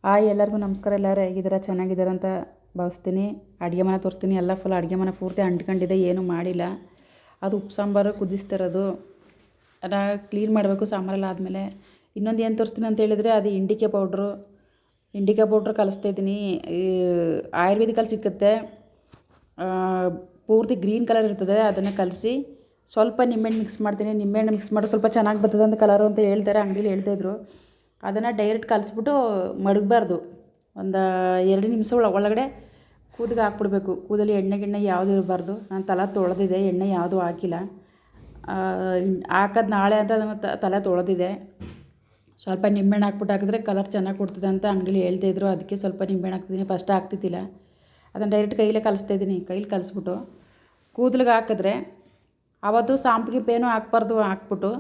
ಎಲ್ಲರಿಗೂ ನಮಸ್ಕಾರ. ಎಲ್ಲರೂ ಹೇಗಿದ್ದೀರಾ? ಚೆನ್ನಾಗಿದ್ದೀರಾ ಅಂತ ಭಾವಿಸ್ತೀನಿ. ಅಡುಗೆ ಮನೆ ತೋರಿಸ್ತೀನಿ. ಎಲ್ಲ ಫುಲ್ ಅಡುಗೆ ಮನೆ ಪೂರ್ತಿ ಅಂಟ್ಕೊಂಡಿದೆ, ಏನೂ ಮಾಡಿಲ್ಲ. ಅದು ಉಪ್ಪು ಸಾಂಬಾರು ಕುದಿಸ್ತಿರೋದು, ಅದನ್ನು ಕ್ಲೀನ್ ಮಾಡಬೇಕು ಸಾಂಬಾರೆಲ್ಲ ಆದಮೇಲೆ. ಇನ್ನೊಂದು ಏನು ತೋರಿಸ್ತೀನಿ ಅಂತ ಹೇಳಿದರೆ, ಅದು ಇಂಡಿಕೆ ಪೌಡ್ರು ಕಲಿಸ್ತಾಯಿದ್ದೀನಿ. ಈ ಆಯುರ್ವೇದಿಕಲ್ಲಿ ಸಿಕ್ಕುತ್ತೆ, ಪೂರ್ತಿ ಗ್ರೀನ್ ಕಲರ್ ಇರ್ತದೆ. ಅದನ್ನು ಕಲಸಿ ಸ್ವಲ್ಪ ನಿಂಬೆಹಣ್ಣು ಮಿಕ್ಸ್ ಮಾಡ್ತೀನಿ. ನಿಂಬೆಹಣ್ಣು ಮಿಕ್ಸ್ ಮಾಡಿ ಸ್ವಲ್ಪ ಚೆನ್ನಾಗಿ ಬರ್ತದೆ ಅಂತ ಕಲರು ಅಂತ ಹೇಳ್ತಾರೆ, ಅಂಗಡೀಲಿ ಹೇಳ್ತಾಯಿದ್ರು. ಅದನ್ನು ಡೈರೆಕ್ಟ್ ಕಲಿಸ್ಬಿಟ್ಟು ಮಡಗಬಾರ್ದು. ಒಂದು 2 ನಿಮಿಷ ಒಳಗಡೆ ಕೂದಲಿಗೆ ಹಾಕ್ಬಿಡ್ಬೇಕು. ಕೂದಲು ಎಣ್ಣೆ ಯಾವುದೂ ಇರಬಾರ್ದು. ನಾನು ತಲೆ ತೊಳೆದಿದೆ, ಎಣ್ಣೆ ಯಾವುದೂ ಹಾಕಿಲ್ಲ. ಹಾಕೋದು ನಾಳೆ ಅಂತ ಅದನ್ನು ತಲೆ ತೊಳೆದಿದೆ. ಸ್ವಲ್ಪ ನಿಂಬೆಹಣ್ಣು ಹಾಕಿದ್ರೆ ಕಲರ್ ಚೆನ್ನಾಗಿ ಕೊಡ್ತದೆ ಅಂತ ಅಂಗಡೀಲಿ ಹೇಳ್ತಾಯಿದ್ರು. ಅದಕ್ಕೆ ಸ್ವಲ್ಪ ನಿಂಬೆಹಣ್ಣು ಹಾಕ್ತಿದ್ದೀನಿ. ಫಸ್ಟ್ ಹಾಕ್ತಿದ್ದಿಲ್ಲ, ಅದನ್ನು ಡೈರೆಕ್ಟ್ ಕೈಲೇ ಕಲಿಸ್ತಾಯಿದ್ದೀನಿ. ಕೈಲಿ ಕಲಿಸ್ಬಿಟ್ಟು ಕೂದಲಿಗೆ ಹಾಕಿದ್ರೆ ಆವತ್ತು ಸಾಂಪಿಗೆ ಪೇನು ಹಾಕ್ಬಿಟ್ಟು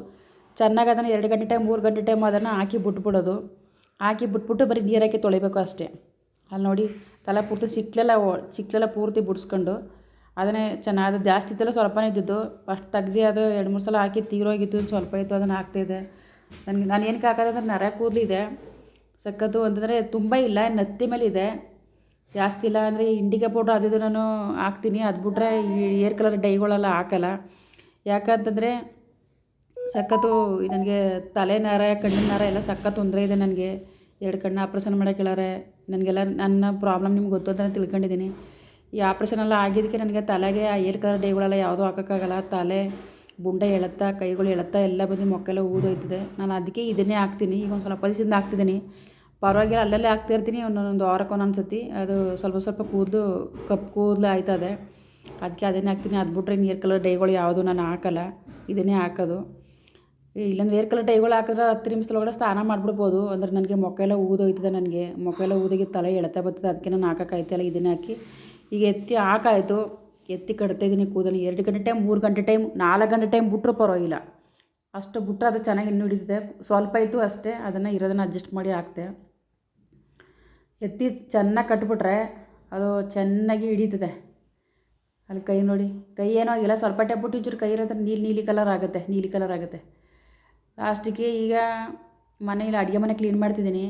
ಚೆನ್ನಾಗಿ ಅದನ್ನು 2 ಗಂಟೆ ಟೈಮ್ 3 ಗಂಟೆ ಟೈಮ್ ಅದನ್ನು ಹಾಕಿ ಬಿಟ್ಬಿಟ್ಟು ಬರೀ ನೀರಾಕಿ ತೊಳಿಬೇಕು ಅಷ್ಟೇ. ಅಲ್ಲಿ ನೋಡಿ, ತಲೆ ಪೂರ್ತಿ ಚಿಕ್ಕಲೆಲ್ಲ ಪೂರ್ತಿ ಬಿಡಿಸ್ಕೊಂಡು ಅದನ್ನೇ ಚೆನ್ನಾಗಿ, ಅದು ಜಾಸ್ತಿ ಇತ್ತಲ್ಲ ಸ್ವಲ್ಪನೇ ಇದ್ದಿದ್ದು. ಫಸ್ಟ್ ತೆಗ್ದು ಅದು 2-3 ಸಲ ಹಾಕಿ ತೀರೋಗಿತ್ತು, ಸ್ವಲ್ಪ ಇತ್ತು, ಅದನ್ನು ಹಾಕ್ತಾಯಿದ್ದೆ. ನಾನು ಏನಕ್ಕೆ ಹಾಕೋದಂದ್ರೆ ನರ ಕೂದಲಿದೆ ಸಖತ್ತು ಅಂತಂದರೆ ತುಂಬ ಇಲ್ಲ, ನತ್ತಿ ಮೇಲೆ ಇದೆ, ಜಾಸ್ತಿ ಇಲ್ಲ. ಅಂದರೆ ಇಂಡಿಕೆ ಪೌಡ್ರ್ ಅದು ನಾನು ಹಾಕ್ತೀನಿ. ಅದು ಬಿಟ್ರೆ ಈ ಏರ್ ಕಲರ್ ಡೈಗಳೆಲ್ಲ ಹಾಕಲ್ಲ. ಯಾಕಂತಂದರೆ ಸಖತ್ತು ನನಗೆ ತಲೆ ನರ, ಕಣ್ಣಿನ ನರ ಎಲ್ಲ ಸಖತ್ತು ತೊಂದರೆ ಇದೆ ನನಗೆ. 2 ಕಣ್ಣು ಆಪ್ರೇಷನ್ ಮಾಡೋಕೆ ಹೇಳಾರೆ. ನನಗೆಲ್ಲ ನನ್ನ ಪ್ರಾಬ್ಲಮ್ ನಿಮ್ಗೆ ಗೊತ್ತು ಅಂತ ನಾನು ತಿಳ್ಕೊಂಡಿದ್ದೀನಿ. ಈ ಆಪ್ರೇಷನ್ ಎಲ್ಲ ಆಗಿದ್ದಕ್ಕೆ ನನಗೆ ತಲೆಗೆ ಆ ಏರ್ ಕಲರ್ ಡೈಗಳೆಲ್ಲ ಯಾವುದೂ ಹಾಕೋಕ್ಕಾಗಲ್ಲ. ತಲೆ ಬುಂಡೆ ಎಳುತ್ತಾ, ಕೈಗಳು ಎಳುತ್ತಾ ಎಲ್ಲ ಬಂದು ಮೊಕ್ಕೆಲ್ಲ ಊದೋಯ್ತದೆ. ನಾನು ಅದಕ್ಕೆ ಇದನ್ನೇ ಹಾಕ್ತೀನಿ. ಈಗ ಒಂದು ಸ್ವಲ್ಪ ದಿವಸದಿಂದ ಹಾಕ್ತಿದ್ದೀನಿ, ಪರವಾಗಿಲ್ಲ. ಅಲ್ಲಲ್ಲೇ ಹಾಕ್ತಿರ್ತೀನಿ, ಒಂದೊಂದು ವಾರಕ್ಕೆ ಒಂದೊಂದು ಸತಿ. ಅದು ಸ್ವಲ್ಪ ಕೂದಲು ಕಪ್ಪು ಕೂದಲು ಆಯ್ತದೆ, ಅದಕ್ಕೆ ಅದನ್ನೇ ಹಾಕ್ತೀನಿ. ಅದು ಬಿಟ್ರೆ ಏರ್ ಕಲರ್ ಡೈಗಳು ಯಾವುದೂ ನಾನು ಹಾಕಲ್ಲ, ಇದನ್ನೇ ಹಾಕೋದು. ಇಲ್ಲಾಂದ್ರೆ ಏರ್ ಕಲರ್ ಡೈಗಳು ಹಾಕಿದ್ರೆ 10 ನಿಮಿಷದೊಳಗಡೆ ಸ್ನಾನ ಮಾಡಿಬಿಡ್ಬೋದು. ಅಂದರೆ ನನಗೆ ಮೊಕ್ಕೆಲ್ಲ ಊದೋಯ್ತದೆ, ನನಗೆ ಮೊಕ್ಕೆಲ್ಲ ಊದೋಗಿ ತಲೆ ಎಳ್ತಾ ಬರ್ತದೆ. ಅದಕ್ಕೆ ನಾನು ಹಾಕೋಕ್ಕಾಯ್ತಲ್ಲ, ಇದನ್ನೇ ಹಾಕಿ ಈಗ ಹಾಕಾಯಿತು. ಕಟ್ತಾಯಿದ್ದೀನಿ ಕೂದಲು. 2 ಗಂಟೆ ಟೈಮ್ 3 ಗಂಟೆ ಟೈಮ್ 4 ಗಂಟೆ ಟೈಮ್ ಬಿಟ್ಟರು ಪರವಾಗಿಲ್ಲ. ಅಷ್ಟು ಬಿಟ್ಟರೆ ಅದು ಚೆನ್ನಾಗಿ ಇನ್ನೂ ಹಿಡಿತದೆ. ಸ್ವಲ್ಪ ಇತ್ತು ಅಷ್ಟೇ, ಅದನ್ನು ಇರೋದನ್ನು ಅಡ್ಜಸ್ಟ್ ಮಾಡಿ ಹಾಕ್ತೆ. ಚೆನ್ನಾಗಿ ಕಟ್ಬಿಟ್ರೆ ಅದು ಚೆನ್ನಾಗಿ ಹಿಡಿತದೆ. ಅಲ್ಲಿ ಕೈ ನೋಡಿ, ಕೈ ಏನೋ ಆಗಿಲ್ಲ, ಸ್ವಲ್ಪ ಟೆಬ್ಬುಟ್ಟು ಒಂಚೂರು ಕೈ ಇರೋದ್ರೆ ನೀಲಿ ಕಲರ್ ಆಗುತ್ತೆ. ಲಾಸ್ಟಿಗೆ ಈಗ ಮನೇಲಿ ಅಡುಗೆ ಮನೆ ಕ್ಲೀನ್ ಮಾಡ್ತಿದ್ದೀನಿ.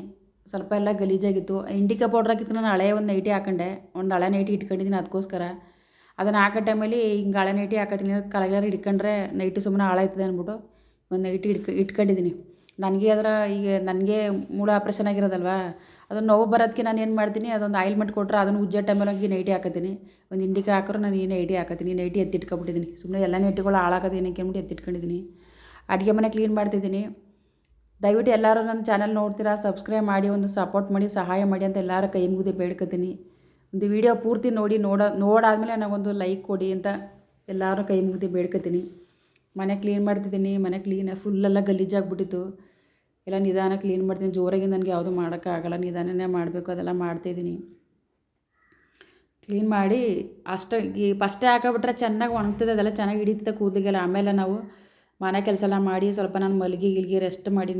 ಸ್ವಲ್ಪ ಎಲ್ಲ ಗಲೀಜಾಗಿತ್ತು. ಇಂಡಿಕೆ ಪೌಡ್ರ್ ಹಾಕಿತ್ತು. ನಾನು ಹಳೆಯ ಒಂದು ನೈಟಿ ಹಾಕೊಂಡೆ, ಒಂದು ಹಳೆ ನೈಟಿ ಇಟ್ಕೊಂಡಿದ್ದೀನಿ. ಅದಕ್ಕೋಸ್ಕರ ಅದನ್ನು ಹಾಕೋ ಟೈಮಲ್ಲಿ ಹಿಂಗೆ ಹಳೆ ನೈಟಿ ಹಾಕೋತೀನಿ. ಕಲರ್ ಹಿಡ್ಕೊಂಡ್ರೆ ನೈಟಿ ಸುಮ್ಮನೆ ಹಾಳಾಯ್ತದೆ ಅಂದ್ಬಿಟ್ಟು ಒಂದು ನೈಟಿ ಇಟ್ಕೊಂಡಿದ್ದೀನಿ. ನನಗೆ ಮೂಳೆ ಆಪ್ರೇಷನ್ ಆಗಿರೋದಲ್ವ, ಅದನ್ನು ನೋವು ಬರೋದಕ್ಕೆ ನಾನು ಏನು ಮಾಡ್ತೀನಿ, ಅದೊಂದು ಆಯಿಲ್ಮೆಂಟ್ ಕೊಟ್ಟರೆ ಅದನ್ನು ಉಜ್ಜೋ ಟೈಮಲ್ಲಿ ಹೋಗಿ ನೈಟಿ ಹಾಕೋತೀನಿ. ಒಂದು ಇಂಡಿಕೆ ಹಾಕಿದ್ರೆ ನಾನು ಈ ನೈಟಿ ಹಾಕೋತೀನಿ. ನೈಟಿ ಎತ್ತಿಟ್ಕೊಬಿಟ್ಟಿದ್ದೀನಿ. ಸುಮ್ಮನೆ ಎಲ್ಲ ನೈಟಿಗಳು ಹಾಳಾಗೋದು ಏನಕ್ಕೆ ಅಂದ್ಬಿಟ್ಟು ಎತ್ತಿಟ್ಕೊಂಡಿದ್ದೀನಿ. ಅಡುಗೆ ಮನೆ ಕ್ಲೀನ್ ಮಾಡ್ತಿದ್ದೀನಿ. ದಯವಿಟ್ಟು ಎಲ್ಲರೂ ನನ್ನ ಚಾನಲ್ ನೋಡ್ತೀರಾ, ಸಬ್ಸ್ಕ್ರೈಬ್ ಮಾಡಿ, ಒಂದು ಸಪೋರ್ಟ್ ಮಾಡಿ, ಸಹಾಯ ಮಾಡಿ ಅಂತ ಎಲ್ಲರೂ ಕೈ ಮುಗಿದು ಬೇಡ್ಕೊತೀನಿ. ಒಂದು ವಿಡಿಯೋ ಪೂರ್ತಿ ನೋಡಾದ್ಮೇಲೆ ನನಗೊಂದು ಲೈಕ್ ಕೊಡಿ ಅಂತ ಎಲ್ಲರೂ ಕೈ ಮುಗಿದು ಬೇಡ್ಕೊತೀನಿ. ಮನೆ ಕ್ಲೀನ್ ಮಾಡ್ತಿದ್ದೀನಿ. ಮನೆ ಫುಲ್ಲೆಲ್ಲ ಗಲೀಜಾಗ್ಬಿಟ್ಟಿತ್ತು. ಎಲ್ಲ ನಿಧಾನ ಕ್ಲೀನ್ ಮಾಡ್ತೀನಿ. ಜೋರಾಗಿ ನನಗೆ ಯಾವುದೂ ಮಾಡೋಕ್ಕಾಗಲ್ಲ, ನಿಧಾನನೇ ಮಾಡಬೇಕು. ಅದೆಲ್ಲ ಮಾಡ್ತಾಯಿದ್ದೀನಿ. ಕ್ಲೀನ್ ಮಾಡಿ ಫಸ್ಟೇ ಹಾಕಿಬಿಟ್ರೆ ಚೆನ್ನಾಗಿ ಒಣಗ್ತದೆ, ಅದೆಲ್ಲ ಚೆನ್ನಾಗಿ ಹಿಡಿತದೆ ಕೂದಲಿಗೆಲ್ಲ. ಆಮೇಲೆ ನಾವು ಮನೆ ಕೆಲಸ ಎಲ್ಲ ಮಾಡಿ ಸ್ವಲ್ಪ ನಾನು ಮಲಗಿ ರೆಸ್ಟ್ ಮಾಡಿ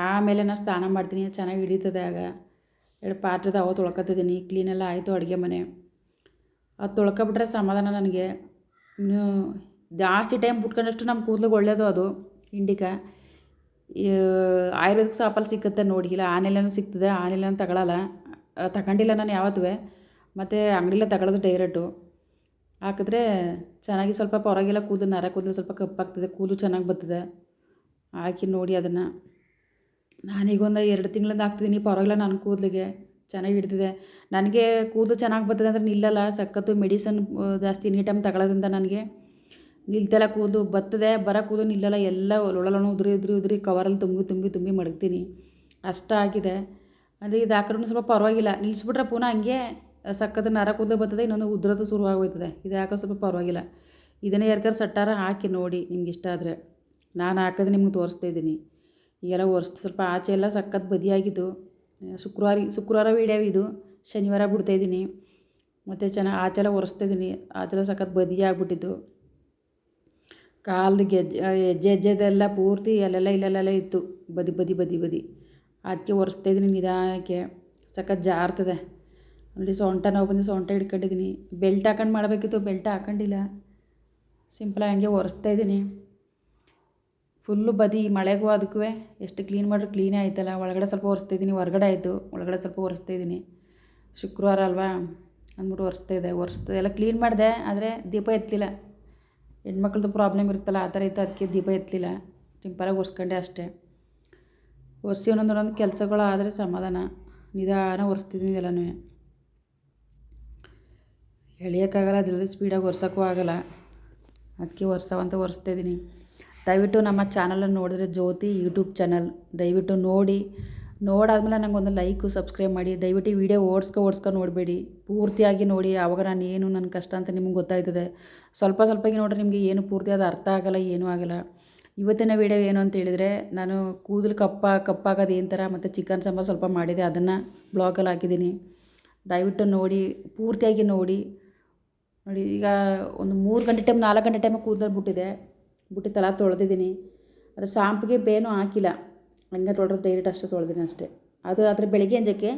ಆಮೇಲೆ ನಾನು ಸ್ನಾನ ಮಾಡ್ತೀನಿ. ಚೆನ್ನಾಗಿ ಹಿಡಿತದೆ. ಆಗ 2 ಪಾತ್ರೆದ ಅವು ತೊಳ್ಕೊತಿದ್ದೀನಿ. ಕ್ಲೀನೆಲ್ಲ ಆಯಿತು ಅಡುಗೆ ಮನೆ. ಅದು ತೊಳ್ಕೊಬಿಟ್ರೆ ಸಮಾಧಾನ ನನಗೆ. ಇನ್ನು ಜಾಸ್ತಿ ಟೈಮ್ ಬಿಟ್ಕೊಂಡಷ್ಟು ನಮ್ಮ ಕೂದಲಿಗೆ ಒಳ್ಳೆಯದು ಅದು ಇಂಡಿಕಾ. ಆಯುರ್ವೇದಿಕ್ ಶಾಪಲ್ಲಿ ಸಿಕ್ಕುತ್ತೆ ನೋಡಿ, ಇಲ್ಲ ಆನೆಲ್ಲನೂ ಸಿಗ್ತದೆ. ಆನೆಲ್ಲನೂ ತಗೊಂಡಿಲ್ಲ ನಾನು ಯಾವತ್ತೂ. ಮತ್ತು ಅಂಗಡಿಲೇ ತಗೊಳ್ಳೋದು ಡೈರೆಕ್ಟು. ಹಾಕಿದ್ರೆ ಚೆನ್ನಾಗಿ ಸ್ವಲ್ಪ ಪರವಾಗಿಲ್ಲ, ನರ ಕೂದಲು ಸ್ವಲ್ಪ ಕಪ್ಪಾಗ್ತದೆ, ಕೂದಲು ಚೆನ್ನಾಗಿ ಬರ್ತದೆ. ಹಾಕಿ ನೋಡಿ ಅದನ್ನು ನಾನೀಗ ಒಂದು 2 ತಿಂಗಳಿಂದ ಹಾಕ್ತಿದ್ದೀನಿ. ಪರವಾಗಿಲ್ಲ, ನನ್ನ ಕೂದಲಿಗೆ ಚೆನ್ನಾಗಿ ಹಿಡ್ತಿದೆ. ನನಗೆ ಕೂದಲು ಚೆನ್ನಾಗಿ ಬರ್ತದೆ ಅಂದರೆ ನಿಲ್ಲಲ್ಲ. ಸಖತ್ತು ಮೆಡಿಸನ್ ಜಾಸ್ತಿ ಎನಿ ಟೈಮ್ ತಗೊಳ್ಳೋದ್ರಿಂದ ನನಗೆ ನಿಲ್ತೆಲ್ಲ ಕೂದಲು ಬರ್ತದೆ. ಕೂದಲು ನಿಲ್ಲಲ್ಲ. ಎಲ್ಲ ಒಳೊಳನು ಉದುರಿ ಕವರಲ್ಲಿ ತುಂಬಿ ಮಡಗ್ತೀನಿ. ಅಷ್ಟಾಗಿದೆ. ಅಂದರೆ ಇದು ಹಾಕಿದ್ರೂ ಸ್ವಲ್ಪ ಪರವಾಗಿಲ್ಲ. ನಿಲ್ಲಿಸ್ಬಿಟ್ರೆ ಪುನಃ ಹಂಗೆ ಸಖತ್ತು ನರ ಕೂದಲು ಬರ್ತದೆ, ಇನ್ನೊಂದು ಉದ್ರೋದು ಶುರುವಾಗೋಯ್ತದೆ. ಇದು ಹಾಕೋ ಸ್ವಲ್ಪ ಪರವಾಗಿಲ್ಲ. ಇದನ್ನೇ ಯಾರ್ಗಾರು ಸಟ್ಟಾರ ಹಾಕಿ ನೋಡಿ ನಿಮ್ಗೆ ಇಷ್ಟ ಆದರೆ. ನಾನು ಹಾಕಿದ್ರೆ ನಿಮ್ಗೆ ತೋರಿಸ್ತಾ ಇದ್ದೀನಿ. ಈಗೆಲ್ಲ ಒರೆಸ್ತು ಸ್ವಲ್ಪ ಆಚೆ ಎಲ್ಲ ಸಖತ್ತು ಬದಿಯಾಗಿದ್ದು. ಶುಕ್ರವಾರ ವೀಡಿಯೋ ಇದು, ಶನಿವಾರ ಬಿಡ್ತಾಯಿದ್ದೀನಿ. ಮತ್ತು ಚೆನ್ನಾಗಿ ಆಚೆಲ್ಲ ಒರೆಸ್ತಾಯಿದ್ದೀನಿ. ಆಚೆಲ್ಲ ಸಖತ್ತು ಬದಿಯಾಗ್ಬಿಟ್ಟಿದ್ದು. ಕಾಲ್ದು ಹೆಜ್ಜೆದೆಲ್ಲ ಪೂರ್ತಿ ಇಲ್ಲೆಲ್ಲ ಇತ್ತು, ಬದಿ. ಅದಕ್ಕೆ ಒರೆಸ್ತಾಯಿದ್ದೀನಿ ನಿಧಾನಕ್ಕೆ. ಸಖತ್ತು ಜಾರ್ತದೆ ನೋಡಿ. ಸೊಂಟ ನೋವು ಬಂದು ಸೊಂಟ ಹಿಡ್ಕೊಂಡಿದ್ದೀನಿ. ಬೆಲ್ಟ್ ಹಾಕೊಂಡು ಮಾಡಬೇಕಿತ್ತು, ಬೆಲ್ಟ್ ಹಾಕೊಂಡಿಲ್ಲ. ಸಿಂಪಲಾಗಿ ಹಂಗೆ ಒರೆಸ್ತಾಯಿದ್ದೀನಿ. ಫುಲ್ಲು ಬದಿ ಮಳೆಗೂ ಅದಕ್ಕೂ ಎಷ್ಟು ಕ್ಲೀನ್ ಮಾಡಿದ್ರು ಕ್ಲೀನೇ ಆಯ್ತಲ್ಲ. ಒಳಗಡೆ ಸ್ವಲ್ಪ ಒರೆಸ್ತಾಯಿದ್ದೀನಿ, ಹೊರಗಡೆ ಆಯಿತು, ಒಳಗಡೆ ಸ್ವಲ್ಪ ಒರೆಸ್ತಾಯಿದ್ದೀನಿ. ಶುಕ್ರವಾರ ಅಲ್ವಾ ಅಂದ್ಬಿಟ್ಟು ಒರೆಸ್ತಾ ಎಲ್ಲ ಕ್ಲೀನ್ ಮಾಡಿದೆ. ಆದರೆ ದೀಪ ಎತ್ತಲಿಲ್ಲ. ಹೆಣ್ಮಕ್ಳದ್ದು ಪ್ರಾಬ್ಲಮ್ ಇರುತ್ತಲ್ಲ, ಆ ಥರ ಇತ್ತು. ಅದಕ್ಕೆ ದೀಪ ಎತ್ತಲಿಲ್ಲ, ಸಿಂಪಲಾಗಿ ಒರೆಸ್ಕೊಂಡೆ ಅಷ್ಟೇ. ಒರೆಸಿ ಒಂದೊಂದು ಕೆಲಸಗಳು ಆದರೆ ಸಮಾಧಾನ. ನಿಧಾನ ಒರೆಸ್ತಿದ್ದೀನಿ ಎಲ್ಲನೂ. ಎಳಿಯೋಕ್ಕಾಗಲ್ಲ, ಜಲ್ದಿ ಸ್ಪೀಡಾಗಿ ಒರ್ಸೋಕ್ಕೂ ಆಗೋಲ್ಲ. ಅದಕ್ಕೆ ಒರೆಸ್ತಾಯಿದ್ದೀನಿ. ದಯವಿಟ್ಟು ನಮ್ಮ ಚಾನಲನ್ನು ನೋಡಿದ್ರೆ ಜ್ಯೋತಿ ಯೂಟ್ಯೂಬ್ ಚಾನಲ್ ದಯವಿಟ್ಟು ನೋಡಾದ್ಮೇಲೆ ನನಗೊಂದು ಲೈಕು ಸಬ್ಸ್ಕ್ರೈಬ್ ಮಾಡಿ. ದಯವಿಟ್ಟು ಈ ವಿಡಿಯೋ ಓಡಿಸ್ಕೊ ನೋಡಬೇಡಿ, ಪೂರ್ತಿಯಾಗಿ ನೋಡಿ. ಆವಾಗ ನಾನು ಏನು ನನ್ನ ಕಷ್ಟ ಅಂತ ನಿಮ್ಗೆ ಗೊತ್ತಾಯ್ತದೆ. ಸ್ವಲ್ಪಗೆ ನೋಡಿದ್ರೆ ನಿಮಗೆ ಏನು ಪೂರ್ತಿ ಅದು ಅರ್ಥ ಆಗೋಲ್ಲ, ಏನೂ ಆಗೋಲ್ಲ. ಇವತ್ತಿನ ವಿಡಿಯೋ ಏನು ಅಂತ ಹೇಳಿದರೆ, ನಾನು ಕೂದಲು ಕಪ್ಪಾಗೋದು ಏನು ಥರ ಮತ್ತು ಚಿಕನ್ ಸಾಂಬಾರು ಸ್ವಲ್ಪ ಮಾಡಿದೆ, ಅದನ್ನು ಬ್ಲಾಗಲ್ಲಿ ಹಾಕಿದ್ದೀನಿ. ದಯವಿಟ್ಟು ನೋಡಿ, ಪೂರ್ತಿಯಾಗಿ ನೋಡಿ. ಈಗ ಒಂದು 3 ಗಂಟೆ ಟೈಮ್ 4 ಗಂಟೆ ಟೈಮ್ ಕೂದಲು ಬಿಟ್ಟು ತಲೆ ತೊಳೆದಿದ್ದೀನಿ. ಅದ್ರ ಶಾಂಪಿಗೆ ಬೇನೂ ಹಾಕಿಲ್ಲ, ಹಂಗೆ ತೊಳೆದ್ರೆ ಡೈರೆಕ್ಟ್ ಅಷ್ಟೇ ತೊಳೆದಿನಿ ಅಷ್ಟೇ. ಅದು ಆದರೆ ಬೆಳಗ್ಗೆ ಅಂಜಕ್ಕೆ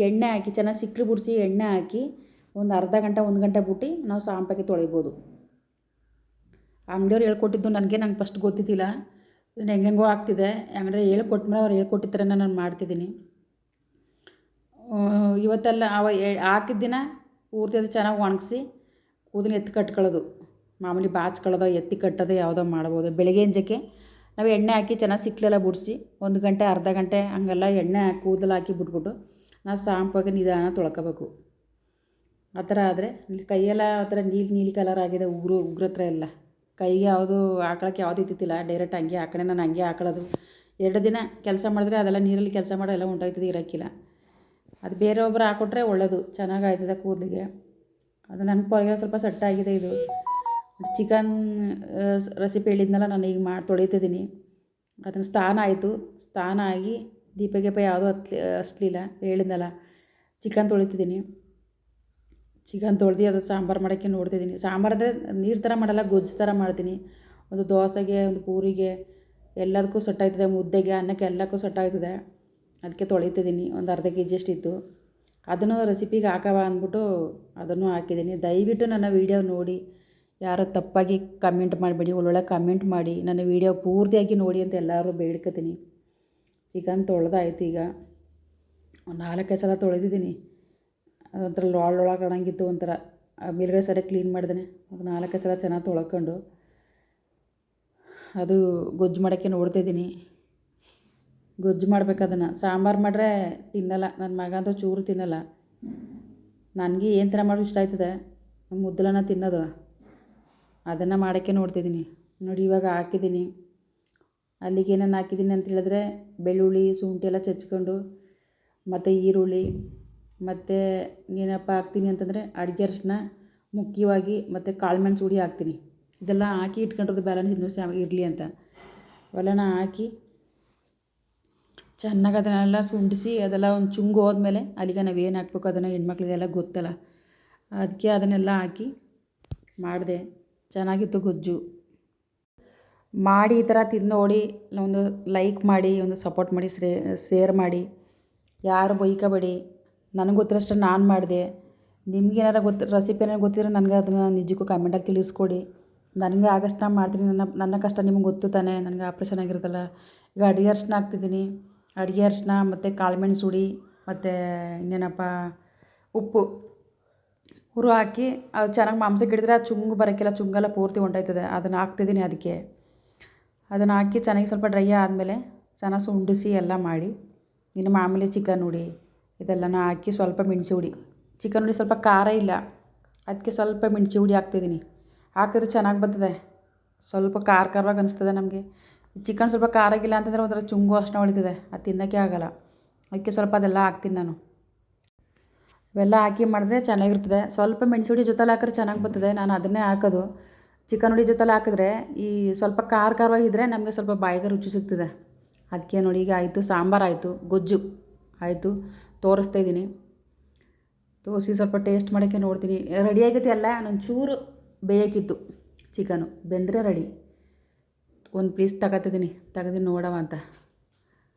ಎಣ್ಣೆ ಹಾಕಿ ಚೆನ್ನಾಗಿ ಸಿಕ್ಕಲು ಬಿಡಿಸಿ ಎಣ್ಣೆ ಹಾಕಿ ಒಂದು ಅರ್ಧ ಗಂಟೆ 1 ಗಂಟೆ ಬಿಟ್ಟು ನಾವು ಶಾಂಪಾಗಿ ತೊಳಿಬೋದು. ಅಂಗಡಿಯವ್ರು ಹೇಳ್ಕೊಟ್ಟಿದ್ದು ನಂಗೆ ಫಸ್ಟ್ ಗೊತ್ತಿದ್ದಿಲ್ಲ. ಇದನ್ನು ಹೆಂಗೆಂಗೋ ಆಗ್ತಿದೆ. ಅಂಗಡಿ ಹೇಳ್ಕೊಟ್ಮೇಲೆ ಅವ್ರು ಹೇಳ್ಕೊಟ್ಟಿರ್ತಾರೆ, ನಾನು ಮಾಡ್ತಿದ್ದೀನಿ. ಇವತ್ತೆಲ್ಲ ಹಾಕಿದ ದಿನ ಪೂರ್ತಿ ಅದು ಚೆನ್ನಾಗಿ ಒಣಗಿಸಿ ಕೂದಲು ಎತ್ತಿ ಕಟ್ಕೊಳ್ಳೋದು. ಮಾಮೂಲಿ ಬಾಚ್ಕೊಳ್ಳೋದು, ಎತ್ತಿ ಕಟ್ಟೋದು ಯಾವುದೋ ಮಾಡ್ಬೋದು. ಬೆಳಗ್ಗೆ ಅಂಜಕ್ಕೆ ನಾವು ಎಣ್ಣೆ ಹಾಕಿ ಚೆನ್ನಾಗಿ ಸಿಕ್ಕಲೆಲ್ಲ ಬಿಡಿಸಿ 1 ಗಂಟೆ ಅರ್ಧ ಗಂಟೆ ಹಂಗೆಲ್ಲ ಎಣ್ಣೆ ಹಾಕಿ ಕೂದಲು ಹಾಕಿ ಬಿಟ್ಬಿಟ್ಟು ನಾವು ಶಾಂಪಾಗಿ ನಿಧಾನ ತೊಳ್ಕೊಬೇಕು. ಆ ಥರ ಆದರೆ ಕೈಯೆಲ್ಲ ಆ ಥರ ನೀಲಿ ಕಲರ್ ಆಗಿದೆ, ಉಗ್ರ ಹತ್ರ ಎಲ್ಲ. ಕೈಗೆ ಯಾವುದು ಹಾಕೊಳಕ್ಕೆ ಯಾವುದು ಇತ್ತಿಲ್ಲ, ಡೈರೆಕ್ಟ್ ಹಂಗೆ ಹಾಕಣೆ. ನಾನು ಹಂಗೆ ಹಾಕೊಳ್ಳೋದು. 2 ದಿನ ಕೆಲಸ ಮಾಡಿದ್ರೆ ಅದೆಲ್ಲ ನೀರಲ್ಲಿ ಕೆಲಸ ಮಾಡೋ ಎಲ್ಲ ಉಂಟಾಯ್ತದೆ, ಇರೋಕ್ಕಿಲ್ಲ. ಅದು ಬೇರೆಯೊಬ್ಬರು ಹಾಕ್ಕೊಟ್ರೆ ಒಳ್ಳೆಯದು, ಚೆನ್ನಾಗಾಯ್ತದೆ ಕೂದಲಿಗೆ. ಅದು ನನ್ನ ಪೊಳಗೆ ಸ್ವಲ್ಪ ಸೆಟ್ಟಾಗಿದೆ. ಇದು ಚಿಕನ್ ರೆಸಿಪಿ ಹೇಳಿದ್ನಲ್ಲ, ನಾನು ಈಗ ತೊಳಿತಿದ್ದೀನಿ. ಅದನ್ನು ಸ್ನಾನ ಆಗಿ ದೀಪ ಯಾವುದೂ ಹಚ್ಚಲಿಲ್ಲ, ಹೇಳಿದ್ನಲ್ಲ. ಚಿಕನ್ ತೊಳಿತಿದ್ದೀನಿ. ಚಿಕನ್ ತೊಳೆದು ಅದು ಸಾಂಬಾರು ಮಾಡೋಕ್ಕೆ ನೋಡ್ತಿದ್ದೀನಿ. ಸಾಂಬಾರು ಅಂದರೆ ನೀರು ಥರ ಮಾಡಲ್ಲ, ಗೊಜ್ಜು ಥರ ಮಾಡ್ತೀನಿ. ಒಂದು ದೋಸೆಗೆ, ಒಂದು ಪೂರಿಗೆ, ಎಲ್ಲದಕ್ಕೂ ಸೆಟ್ಟಾಯ್ತದೆ. ಮುದ್ದೆಗೆ, ಅನ್ನಕ್ಕೆ ಎಲ್ಲಕ್ಕೂ ಸೆಟ್ಟಾಗ್ತದೆ. ಅದಕ್ಕೆ ತೊಳಿತಿದ್ದೀನಿ. ಒಂದು ಅರ್ಧ kg ಅಷ್ಟಿತ್ತು. ಅದನ್ನು ರೆಸಿಪಿಗೆ ಹಾಕವ ಅಂದ್ಬಿಟ್ಟು ಅದನ್ನು ಹಾಕಿದ್ದೀನಿ. ದಯವಿಟ್ಟು ನನ್ನ ವೀಡಿಯೋ ನೋಡಿ, ಯಾರು ತಪ್ಪಾಗಿ ಕಮೆಂಟ್ ಮಾಡಬೇಡಿ, ಒಳ್ಳೊಳ್ಳೆ ಕಮೆಂಟ್ ಮಾಡಿ. ನನ್ನ ವೀಡಿಯೋ ಪೂರ್ತಿಯಾಗಿ ನೋಡಿ ಅಂತ ಎಲ್ಲರೂ ಬೇಡ್ಕೊತೀನಿ. ಚಿಕನ್ ತೊಳೆದಾಯ್ತು. ಈಗ ಒಂದು 4 ಸಲ ತೊಳೆದಿದ್ದೀನಿ. ಅದೊಂಥರ ಲೊಳಗೆ ಕಾಣಂಗಿತ್ತು, ಒಂಥರ ಮೇಲ್ಗಡೆ ಸರಿಯಾಗಿ ಕ್ಲೀನ್ ಮಾಡಿದೆ. ಅದು 4 ಸಲ ಚೆನ್ನಾಗಿ ತೊಳ್ಕೊಂಡು ಅದು ಗೊಜ್ಜು ಮಾಡೋಕ್ಕೆ ನೋಡ್ತಿದ್ದೀನಿ. ಗೊಜ್ಜು ಮಾಡ್ಬೇಕು. ಅದನ್ನು ಸಾಂಬಾರು ಮಾಡ್ರೆ ತಿನ್ನಲ್ಲ ನನ್ನ ಮಗ, ಅಂತೂ ಚೂರು ತಿನ್ನಲ್ಲ. ನನಗೆ ಏನು ಥರ ಮಾಡೋದು ಇಷ್ಟ ಆಯ್ತದೆ, ಮುದ್ದಲನ್ನ ತಿನ್ನೋದು. ಅದನ್ನು ಮಾಡೋಕ್ಕೆ ನೋಡ್ತಿದ್ದೀನಿ. ನೋಡಿ ಇವಾಗ ಹಾಕಿದ್ದೀನಿ. ಅಲ್ಲಿಗೆ ಏನೇನು ಹಾಕಿದ್ದೀನಿ ಅಂತ ಹೇಳಿದ್ರೆ, ಬೆಳ್ಳುಳ್ಳಿ ಶುಂಠಿ ಎಲ್ಲ ಚಚ್ಕೊಂಡು, ಮತ್ತು ಈರುಳ್ಳಿ, ಮತ್ತು ಏನಪ್ಪ ಹಾಕ್ತೀನಿ ಅಂತಂದರೆ ಅಡುಗೆ ಅರಿಶಿನ ಮುಖ್ಯವಾಗಿ, ಮತ್ತು ಕಾಳು ಮೆಣಸು ಹುಡಿ ಹಾಕ್ತೀನಿ. ಇದೆಲ್ಲ ಹಾಕಿ ಇಟ್ಕೊಂಡಿರೋದು ಬ್ಯಾಲೆನ್ಸ್ ಇನ್ನೂ ಇರಲಿ ಅಂತ. ಅವೆಲ್ಲನ ಹಾಕಿ ಚೆನ್ನಾಗಿ ಅದನ್ನೆಲ್ಲ ಸುಂಡಿಸಿ ಅದೆಲ್ಲ ಒಂದು ಚುಂಗು ಹೋದ್ಮೇಲೆ ಅಲ್ಲಿಗೆ ನಾವೇನು ಹಾಕ್ಬೇಕು ಅದನ್ನು ಹೆಣ್ಮಕ್ಳಿಗೆಲ್ಲ ಗೊತ್ತಲ್ಲ, ಅದಕ್ಕೆ ಅದನ್ನೆಲ್ಲ ಹಾಕಿ ಮಾಡಿದೆ. ಚೆನ್ನಾಗಿತ್ತು ಗೊಜ್ಜು. ಮಾಡಿ ಈ ಥರ ತಿಂದು ನೋಡಿ, ಒಂದು ಲೈಕ್ ಮಾಡಿ, ಒಂದು ಸಪೋರ್ಟ್ ಮಾಡಿ, ಶೇರ್ ಮಾಡಿ. ಯಾರು ಬೈಕೋಬೇಡಿ. ನನಗೆ ಗೊತ್ತಿರೋಷ್ಟು ನಾನು ಮಾಡಿದೆ. ನಿಮ್ಗೇನಾರು ರೆಸಿಪಿ ಏನಾರು ಗೊತ್ತಿದ್ರೆ ನನಗೆ ಅದನ್ನು ನಿಜಕ್ಕೂ ಕಮೆಂಟಲ್ಲಿ ತಿಳಿಸ್ಕೊಡಿ. ನನಗೆ ಆಗಷ್ಟು ನಾನು ಮಾಡ್ತೀನಿ. ನನ್ನ ಕಷ್ಟ ನಿಮ್ಗೆ ಗೊತ್ತು ತಾನೆ. ನನಗೆ ಆಪ್ರೇಷನ್ ಆಗಿರುತ್ತಲ್ಲ. ಈಗ ಅಡುಗೆ ಅರಿಶಿನ ಹಾಕ್ತಿದ್ದೀನಿ. ಅಡುಗೆ ಅರಿಶಿನ ಮತ್ತು ಕಾಳು ಮೆಣಸು ಹುಡಿ, ಮತ್ತು ಇನ್ನೇನಪ್ಪ ಉಪ್ಪು ಹಾಕಿ ಅದು ಚೆನ್ನಾಗಿ ಮಾಂಸಕ್ಕೆ ಹಿಡಿದ್ರೆ ಆ ಚುಂಗು ಬರೋಕ್ಕೆಲ್ಲ, ಚುಂಗೆಲ್ಲ ಪೂರ್ತಿ ಹೊಂಟೋಯ್ತದೆ. ಅದನ್ನು ಹಾಕ್ತಿದ್ದೀನಿ. ಅದನ್ನು ಹಾಕಿ ಚೆನ್ನಾಗಿ ಸ್ವಲ್ಪ ಡ್ರೈ ಆದಮೇಲೆ ಚೆನ್ನಾಗಿ ಸುಂಡಿಸಿ ಎಲ್ಲ ಮಾಡಿ, ಇನ್ನು ಮಾಮೂಲಿ ಚಿಕನ್ ಹುಡಿ ಇದೆಲ್ಲನ ಹಾಕಿ ಸ್ವಲ್ಪ ಮೆಣಸು ಹುಡಿ. ಚಿಕನ್ ಹುಡಿ ಸ್ವಲ್ಪ ಖಾರ ಇಲ್ಲ, ಅದಕ್ಕೆ ಸ್ವಲ್ಪ ಮೆಣಸು ಹುಡಿ ಹಾಕ್ತಿದ್ದೀನಿ. ಹಾಕಿದ್ರೆ ಚೆನ್ನಾಗಿ ಬರ್ತದೆ. ಸ್ವಲ್ಪ ಖಾರವಾಗಿ ಅನಿಸ್ತದೆ ನಮಗೆ. ಚಿಕನ್ ಸ್ವಲ್ಪ ಖಾರ ಆಗಿಲ್ಲ ಅಂತಂದರೆ ಒಂಥರ ಚುಂಗು ವಾಸನೆ ಹೊಡಿತದೆ, ಅದು ತಿನ್ನೋಕ್ಕೆ ಆಗೋಲ್ಲ. ಅದಕ್ಕೆ ಸ್ವಲ್ಪ ಅದೆಲ್ಲ ಹಾಕ್ತೀನಿ ನಾನು. ಇವೆಲ್ಲ ಹಾಕಿ ಮಾಡಿದ್ರೆ ಚೆನ್ನಾಗಿರ್ತದೆ. ಸ್ವಲ್ಪ ಮೆಣಸು ಹುಡಿ ಜೊತೆಲಿ ಹಾಕಿದ್ರೆ ಚೆನ್ನಾಗಿ ಬರ್ತದೆ. ನಾನು ಅದನ್ನೇ ಹಾಕೋದು. ಚಿಕನ್ ಹುಡಿ ಜೊತೆಲಿ ಹಾಕಿದ್ರೆ ಈ ಸ್ವಲ್ಪ ಖಾರವಾಗಿದ್ದರೆ ನಮಗೆ ಸ್ವಲ್ಪ ಬಾಯಿಗೆ ರುಚಿ ಸಿಗ್ತದೆ. ಅದಕ್ಕೆ ನೋಡಿ ಈಗ ಆಯಿತು, ಸಾಂಬಾರು ಆಯಿತು, ಗೊಜ್ಜು ಆಯಿತು, ತೋರಿಸ್ತಾಯಿದ್ದೀನಿ. ತೋರಿಸಿ ಸ್ವಲ್ಪ ಟೇಸ್ಟ್ ಮಾಡೋಕ್ಕೆ ನೋಡ್ತೀನಿ. ರೆಡಿ ಆಗೈತೆ ಎಲ್ಲ. ಒಂಚೂರು ಬೇಯೋಕ್ಕಿತ್ತು ಚಿಕನು, ಬೆಂದರೆ ರೆಡಿ. ಒಂದು ಪೀಸ್ ತೆಗೆದು ನೋಡವ ಅಂತ.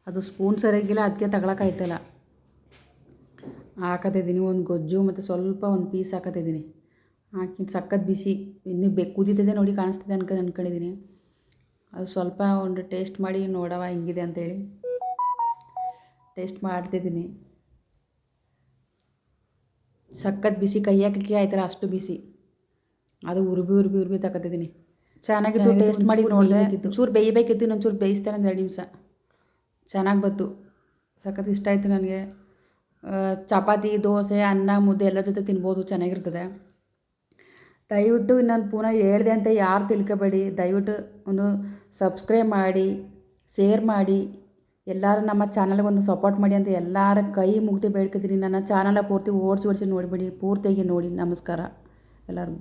ಅದು ಸ್ಪೂನ್ ಸರಿಯಾಗಿಲ್ಲ, ಅದಕ್ಕೆ ತಗೊಳಕ್ಕಾಯ್ತಲ್ಲ. ಹಾಕತ್ತಿದ್ದೀನಿ ಒಂದು ಗೊಜ್ಜು ಮತ್ತು ಸ್ವಲ್ಪ ಒಂದು ಪೀಸ್ ಹಾಕತ್ತಿದ್ದೀನಿ. ಹಾಕಿ ಸಖತ್ ಬಿಸಿ ಇನ್ನೂ ಕುದೀತಿದೆ ನೋಡಿ, ಕಾಣಿಸ್ತಿದೆ ಅಂದ್ಕೊಂಡಿದ್ದೀನಿ. ಅದು ಸ್ವಲ್ಪ ಒಂದು ಟೇಸ್ಟ್ ಮಾಡಿ ನೋಡವ ಹೆಂಗಿದೆ ಅಂತೇಳಿ ಟೇಸ್ಟ್ ಮಾಡ್ತಿದ್ದೀನಿ. ಸಖತ್ ಬಿಸಿ, ಕೈ ಹಾಕಲಿಕ್ಕೆ ಆಯ್ತಲ್ಲ ಅಷ್ಟು ಬಿಸಿ. ಅದು ಉರುಬಿ ತಗೋತಿದ್ದೀನಿ. ಚೆನ್ನಾಗಿತ್ತು, ಟೇಸ್ಟ್ ಮಾಡಿ ನೋಡಿದೆ. ಚೂರು ಬೇಯಬೇಕಿತ್ತು, ಇನ್ನೊಂಚೂರು ಬೇಯಿಸ್ತಾರೆ ಒಂದು 2 ನಿಮಿಷ. ಚೆನ್ನಾಗಿ ಬಂತು, ಸಖತ್ ಇಷ್ಟ ಆಯಿತು ನನಗೆ. ಚಪಾತಿ, ದೋಸೆ, ಅನ್ನ, ಮುದ್ದೆ ಎಲ್ಲ ಜೊತೆ ತಿನ್ಬೋದು, ಚೆನ್ನಾಗಿರ್ತದೆ. ದಯವಿಟ್ಟು ನಾನು ಪುನಃ ಹೇಳಿದೆ ಅಂತ ಯಾರು ತಿಳ್ಕೊಬೇಡಿ. ದಯವಿಟ್ಟು ಒಂದು ಸಬ್ಸ್ಕ್ರೈಬ್ ಮಾಡಿ, ಶೇರ್ ಮಾಡಿ, ಎಲ್ಲರೂ ನಮ್ಮ ಚಾನಲ್ಗೊಂದು ಸಪೋರ್ಟ್ ಮಾಡಿ ಅಂತ ಎಲ್ಲರ ಕೈ ಮುಗ್ದು ಬೇಡ್ಕೊತೀನಿ. ನನ್ನ ಚಾನಲ ಪೂರ್ತಿ ಓಡಿಸಿ ನೋಡಿಬಿಡಿ, ಪೂರ್ತಿಯಾಗಿ ನೋಡಿ. ನಮಸ್ಕಾರ ಎಲ್ಲರಿಗೂ.